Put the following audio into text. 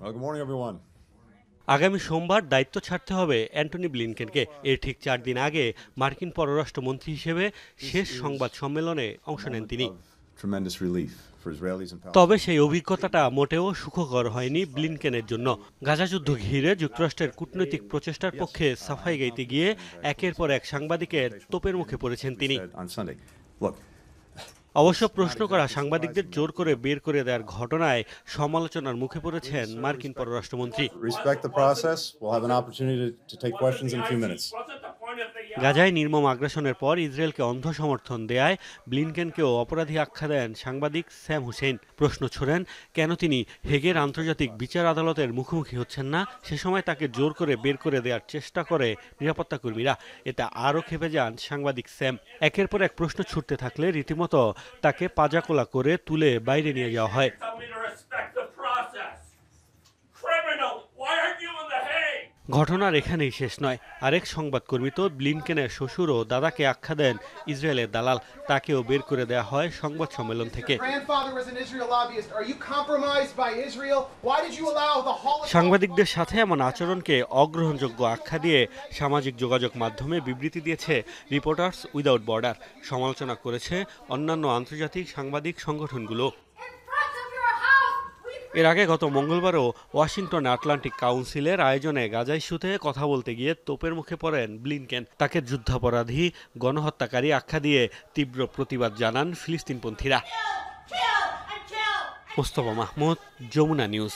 Good morning, everyone. আগামী সোমবার দায়িত্ব ছাড়তে হবে অ্যান্টনি ব্লিনকেনকে। এর ঠিক 4 দিন আগে মার্কিন পররাষ্ট্রমন্ত্রী হিসেবে শেষ সংবাদ সম্মেলনে অংশ নেন তিনি। Tremendous relief for Israelis and তবে Palestinians. সেই অভিজ্ঞতাটা মোটেও সুখকর হয়নি ব্লিনকেনের জন্য। গাজা যুদ্ধ ঘিরে যুক্তরাষ্ট্রের কূটনৈতিক প্রচেষ্টার পক্ষে সাফাই গাইতে গিয়ে একের পর এক সাংবাদিকের তোপের মুখে পড়েছেন তিনি। On Sunday. Look, অবশ্য প্রশ্ন করা সাংবাদিকদের জোর করে বের করে দেওয়ার ঘটনায় সমালোচনার মুখে পড়েছেন মার্কিন পররাষ্ট্রমন্ত্রী। respect the process. We'll have an opportunity to take questions in a few minutes. গাজায় নির্মম আগ্রাসনের পর ইসরায়েলকে অন্ধ সমর্থন দেয়ায় ব্লিনকেনকেও অপরাধী আখ্যা দেন সাংবাদিক স্যাম হুসেইন। প্রশ্ন ছোড়েন কেন তিনি হেগের আন্তর্জাতিক বিচার আদালতের মুখোমুখি হচ্ছেন না। সে সময় তাকে জোর করে বের করে দেওয়ার চেষ্টা করে নিরাপত্তা কর্মীরা। এতে আরও ক্ষেপে যান সাংবাদিক স্যাম। একের পর এক প্রশ্ন ছুটতে থাকলে রীতিমতো তাকে পাজাকোলা করে তুলে বাইরে নিয়ে যাওয়া হয়। ঘটনার এখানেই শেষ নয়। আরেক সংবাদকর্মী তো ব্লিনকেনের শ্বশুর ও দাদাকে আখ্যা দেন ইসরায়েলের দালাল। তাকেও বের করে দেওয়া হয় সংবাদ সম্মেলন থেকে। সাংবাদিকদের সাথে এমন আচরণকে অগ্রহণযোগ্য আখ্যা দিয়ে সামাজিক যোগাযোগ মাধ্যমে বিবৃতি দিয়েছে রিপোর্টার্স উইদাউট বর্ডার। সমালোচনা করেছে অন্যান্য আন্তর্জাতিক সাংবাদিক সংগঠনগুলো। এর আগে গত মঙ্গলবারও ওয়াশিংটনে আটলান্টিক কাউন্সিলের আয়োজনে গাজা ইস্যুতে কথা বলতে গিয়ে তোপের মুখে পড়েন ব্লিনকেন। তাকে যুদ্ধাপরাধী, গণহত্যাকারী আখ্যা দিয়ে তীব্র প্রতিবাদ জানান ফিলিস্তিনপন্থীরা। মোস্তফা মাহমুদ, যমুনা নিউজ।